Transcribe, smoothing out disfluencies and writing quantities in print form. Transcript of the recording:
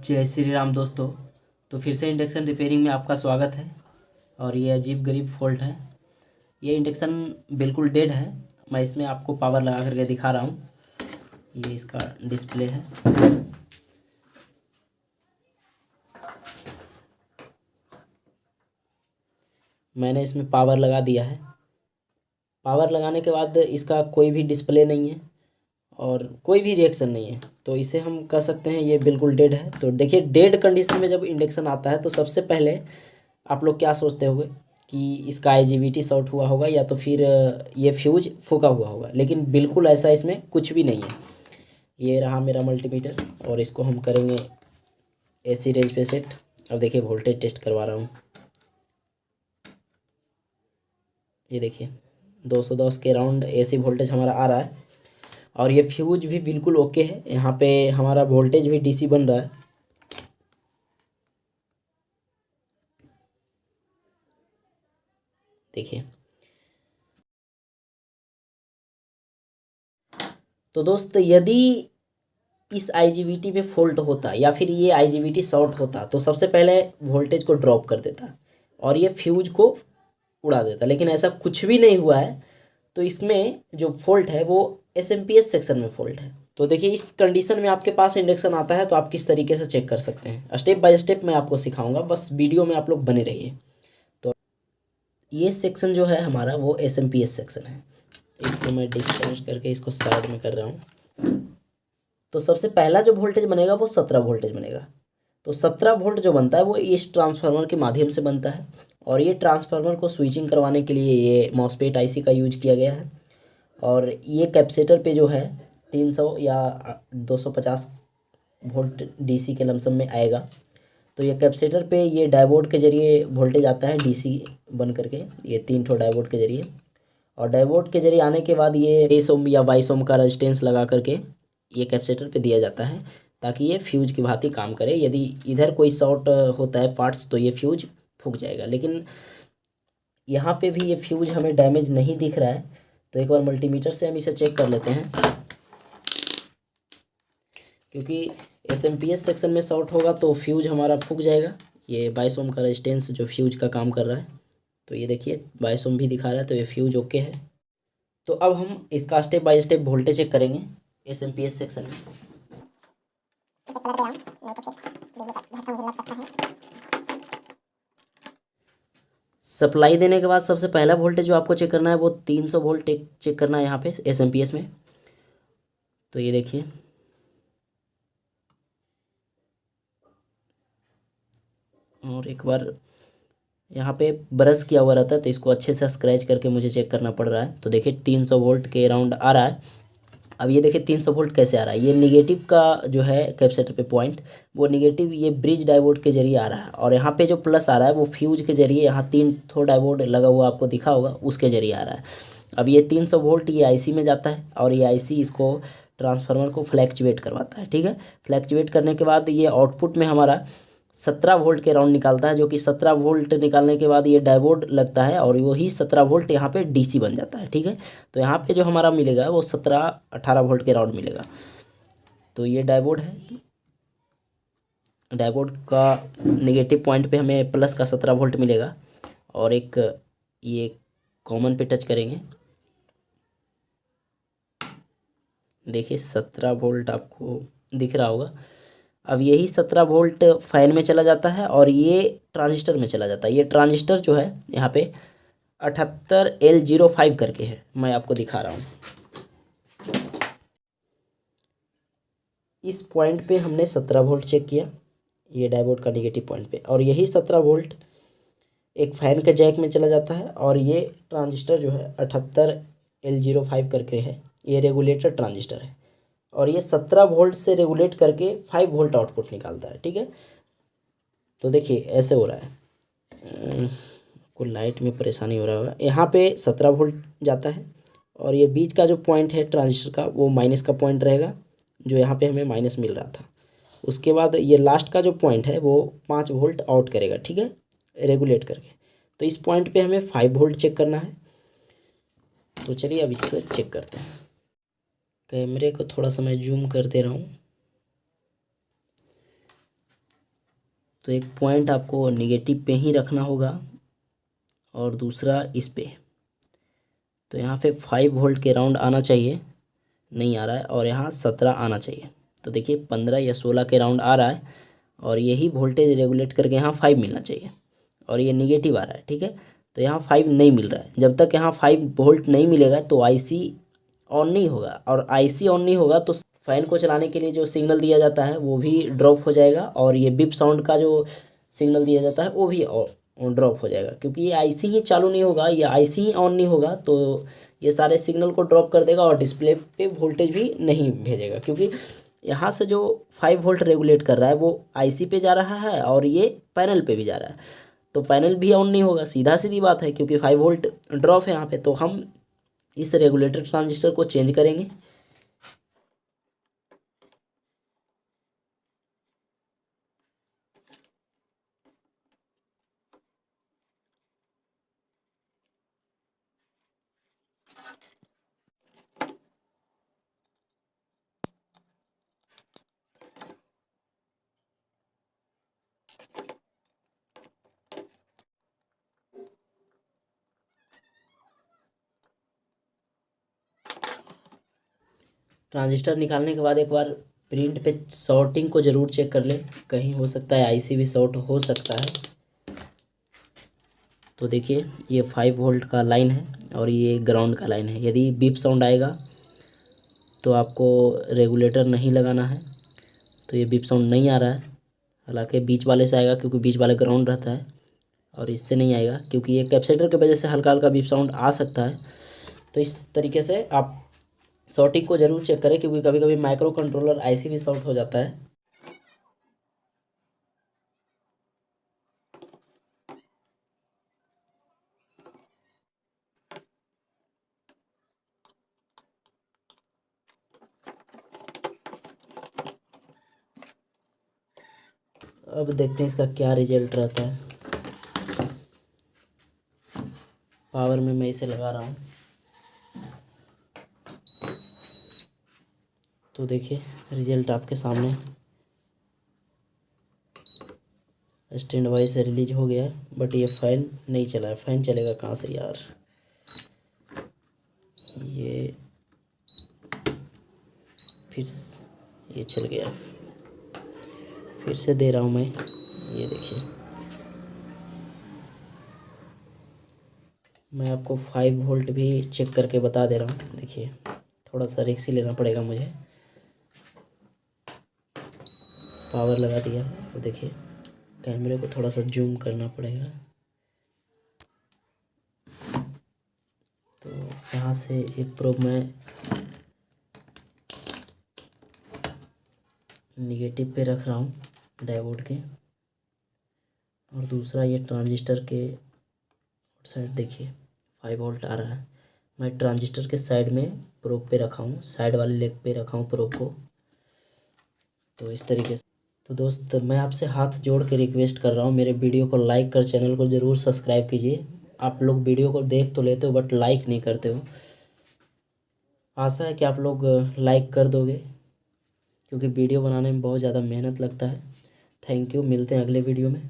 जय श्री राम दोस्तों। तो फिर से इंडक्शन रिपेयरिंग में आपका स्वागत है। और ये अजीब गरीब फॉल्ट है। ये इंडक्शन बिल्कुल डेड है। मैं इसमें आपको पावर लगा करके दिखा रहा हूँ। ये इसका डिस्प्ले है। मैंने इसमें पावर लगा दिया है। पावर लगाने के बाद इसका कोई भी डिस्प्ले नहीं है और कोई भी रिएक्शन नहीं है, तो इसे हम कह सकते हैं ये बिल्कुल डेड है। तो देखिए, डेड कंडीशन में जब इंडक्शन आता है तो सबसे पहले आप लोग क्या सोचते होंगे कि इसका आईजीबीटी शॉर्ट हुआ होगा या तो फिर ये फ्यूज फूका हुआ होगा, लेकिन बिल्कुल ऐसा इसमें कुछ भी नहीं है। ये रहा मेरा मल्टीमीटर और इसको हम करेंगे एसी रेंज पे सेट। अब देखिए, वोल्टेज टेस्ट करवा रहा हूँ। ये देखिए 210 के राउंड एसी वोल्टेज हमारा आ रहा है और ये फ्यूज भी बिल्कुल ओके है। यहाँ पे हमारा वोल्टेज भी डीसी बन रहा है। देखिए, तो दोस्त, यदि इस आईजीबीटी में फॉल्ट होता या फिर ये आईजीबीटी शॉर्ट होता तो सबसे पहले वोल्टेज को ड्रॉप कर देता और ये फ्यूज को उड़ा देता, लेकिन ऐसा कुछ भी नहीं हुआ है। तो इसमें जो फॉल्ट है वो एसएमपीएस सेक्शन में फॉल्ट है। तो देखिए, इस कंडीशन में आपके पास इंडक्शन आता है तो आप किस तरीके से चेक कर सकते हैं, स्टेप बाय स्टेप मैं आपको सिखाऊंगा। बस वीडियो में आप लोग बने रहिए। तो ये सेक्शन जो है हमारा वो एसएमपीएस सेक्शन है। इसको मैं डिस्कनेक्ट करके इसको साइड में कर रहा हूँ। तो सबसे पहला जो वोल्टेज बनेगा वो 17 वोल्टेज बनेगा। तो 17 वोल्ट जो बनता है वो इस ट्रांसफार्मर के माध्यम से बनता है और ये ट्रांसफार्मर को स्विचिंग करवाने के लिए ये मॉसफेट आईसी का यूज किया गया है। और ये कैपेसिटर पे जो है 300 या 250 वोल्ट डीसी के लमसम में आएगा। तो ये कैपेसिटर पे ये डायोड के जरिए वोल्टेज आता है डीसी बन करके, ये 3 ठो डायोड के जरिए। और डायोड के जरिए आने के बाद ये 23 ओम या 22 ओम का रेजिस्टेंस लगा करके ये कैपेसिटर पे दिया जाता है ताकि ये फ्यूज की भांति काम करे। यदि इधर कोई शॉर्ट होता है पार्ट्स तो ये फ्यूज फूक जाएगा, लेकिन यहाँ पे भी ये फ्यूज हमें डैमेज नहीं दिख रहा है। तो एक बार मल्टीमीटर से हम इसे चेक कर लेते हैं, क्योंकि एसएमपीएस सेक्शन में शॉर्ट होगा तो फ्यूज हमारा फूक जाएगा। ये 22 ओम का रेजिस्टेंस जो फ्यूज का काम कर रहा है, तो ये देखिए 22 ओम भी दिखा रहा है, तो ये फ्यूज ओके है। तो अब हम इसका step by step voltage check करेंगे एसएमपीएस सेक्शन में। सप्लाई देने के बाद सबसे पहला वोल्टेज जो आपको चेक करना है वो 300 वोल्ट चेक करना है यहाँ पे एसएमपीएस में। तो ये देखिए, और एक बार यहाँ पे ब्रश किया हुआ रहता है तो इसको अच्छे से स्क्रैच करके मुझे चेक करना पड़ रहा है। तो देखिए 300 वोल्ट के अराउंड आ रहा है। अब ये देखिए 300 वोल्ट कैसे आ रहा है। ये निगेटिव का जो है कैपेसिटर पे पॉइंट, वो निगेटिव ये ब्रिज डायोड के जरिए आ रहा है और यहाँ पे जो प्लस आ रहा है वो फ्यूज के जरिए, यहाँ 3 ठो डायोड लगा हुआ आपको दिखा होगा, उसके जरिए आ रहा है। अब ये 300 वोल्ट ये आईसी में जाता है और ये आईसी इसको ट्रांसफार्मर को फ्लैक्चुएट करवाता है। ठीक है, फ्लैक्चुएट करने के बाद ये आउटपुट में हमारा 17 वोल्ट के राउंड निकालता है, जो कि 17 वोल्ट निकालने के बाद ये डायोड लगता है और वही 17 वोल्ट यहाँ पे डीसी बन जाता है। ठीक है, तो यहाँ पे जो हमारा मिलेगा वो 17-18 वोल्ट के राउंड मिलेगा। तो ये डायोड है। डायोड का नेगेटिव पॉइंट पे हमें प्लस का 17 वोल्ट मिलेगा और एक ये कॉमन पे टच करेंगे। देखिए 17 वोल्ट आपको दिख रहा होगा। अब यही 17 वोल्ट फैन में चला जाता है और ये ट्रांजिस्टर में चला जाता है। ये ट्रांजिस्टर जो है यहाँ पे 78L05 करके है, मैं आपको दिखा रहा हूँ। इस पॉइंट पे हमने 17 वोल्ट चेक किया, ये डायोड का नेगेटिव पॉइंट पे, और यही 17 वोल्ट एक फ़ैन के जैक में चला जाता है और ये ट्रांजिस्टर जो है 78L05 करके है, ये रेगुलेटर ट्रांजिस्टर है और ये 17 वोल्ट से रेगुलेट करके 5 वोल्ट आउटपुट निकालता है। ठीक है, तो देखिए ऐसे हो रहा है। को लाइट में परेशानी हो रहा होगा। यहाँ पे 17 वोल्ट जाता है और ये बीच का जो पॉइंट है ट्रांजिस्टर का वो माइनस का पॉइंट रहेगा, जो यहाँ पे हमें माइनस मिल रहा था। उसके बाद ये लास्ट का जो पॉइंट है वो 5 वोल्ट आउट करेगा। ठीक है, रेगुलेट करके। तो इस पॉइंट पे हमें 5 वोल्ट चेक करना है। तो चलिए अब इससे चेक करते हैं। कैमरे को थोड़ा सा मैं जूम कर दे रहा हूँ। तो एक पॉइंट आपको निगेटिव पे ही रखना होगा और दूसरा इस पे। तो यहाँ पे 5 वोल्ट के राउंड आना चाहिए, नहीं आ रहा है, और यहाँ 17 आना चाहिए। तो देखिए 15 या 16 के राउंड आ रहा है और यही वोल्टेज रेगुलेट करके यहाँ 5 मिलना चाहिए और ये निगेटिव आ रहा है, ठीक है। तो यहाँ 5 नहीं मिल रहा है। जब तक यहाँ 5 वोल्ट नहीं मिलेगा तो आईसी ऑन नहीं होगा, और आईसी ऑन नहीं होगा तो फ़ैन को चलाने के लिए जो सिग्नल दिया जाता है वो भी ड्रॉप हो जाएगा, और ये बिप साउंड का जो सिग्नल दिया जाता है वो भी ड्रॉप हो जाएगा, क्योंकि ये आईसी ही चालू नहीं होगा, ये आईसी ही ऑन नहीं होगा तो ये सारे सिग्नल को ड्रॉप कर देगा और डिस्प्ले पे वोल्टेज भी नहीं भेजेगा, क्योंकि यहाँ से जो 5 वोल्ट रेगुलेट कर रहा है वो आईसी पे जा रहा है और ये पैनल पे भी जा रहा है, तो पैनल भी ऑन नहीं होगा, सीधा सीधी बात है, क्योंकि 5 वोल्ट ड्रॉप है यहाँ पे। तो हम इस रेगुलेटर ट्रांजिस्टर को चेंज करेंगे। ट्रांजिस्टर निकालने के बाद एक बार प्रिंट पे शॉर्टिंग को ज़रूर चेक कर ले, कहीं हो सकता है आईसी भी शॉर्ट हो सकता है। तो देखिए ये 5 वोल्ट का लाइन है और ये ग्राउंड का लाइन है। यदि बीप साउंड आएगा तो आपको रेगुलेटर नहीं लगाना है। तो ये बीप साउंड नहीं आ रहा है, हालांकि बीच वाले से आएगा क्योंकि बीच वाले ग्राउंड रहता है, और इससे नहीं आएगा क्योंकि ये कैपेसिटर की वजह से हल्का हल्का बीप साउंड आ सकता है। तो इस तरीके से आप शॉर्टिंग को ज़रूर चेक करें, क्योंकि कभी कभी माइक्रो कंट्रोलर आईसी भी शॉर्ट हो जाता है। अब देखते हैं इसका क्या रिजल्ट रहता है। पावर में मैं इसे लगा रहा हूँ, तो देखिए रिजल्ट आपके सामने। स्टैंड बाई से रिलीज हो गया है, बट ये फ़ैन नहीं चला है। फ़ैन चलेगा कहाँ से यार। ये फिर ये चल गया, फिर से दे रहा हूँ मैं। ये देखिए मैं आपको 5 वोल्ट भी चेक करके बता दे रहा हूँ। देखिए थोड़ा सा रिस्क ही लेना पड़ेगा मुझे। पावर लगा दिया है, और देखिए कैमरे को थोड़ा सा जूम करना पड़ेगा। तो यहाँ से एक प्रोब मैं निगेटिव पे रख रहा हूँ डायोड के, और दूसरा ये ट्रांजिस्टर के साइड देखिए 5 वोल्ट आ रहा है। मैं ट्रांजिस्टर के साइड में प्रोब पे रखा हूँ, साइड वाले लेग पे रखा हूँ प्रोब को। तो इस तरीके से। तो दोस्त मैं आपसे हाथ जोड़ के रिक्वेस्ट कर रहा हूँ, मेरे वीडियो को लाइक कर चैनल को ज़रूर सब्सक्राइब कीजिए। आप लोग वीडियो को देख तो लेते हो बट लाइक नहीं करते हो। आशा है कि आप लोग लाइक कर दोगे, क्योंकि वीडियो बनाने में बहुत ज़्यादा मेहनत लगता है। थैंक यू, मिलते हैं अगले वीडियो में।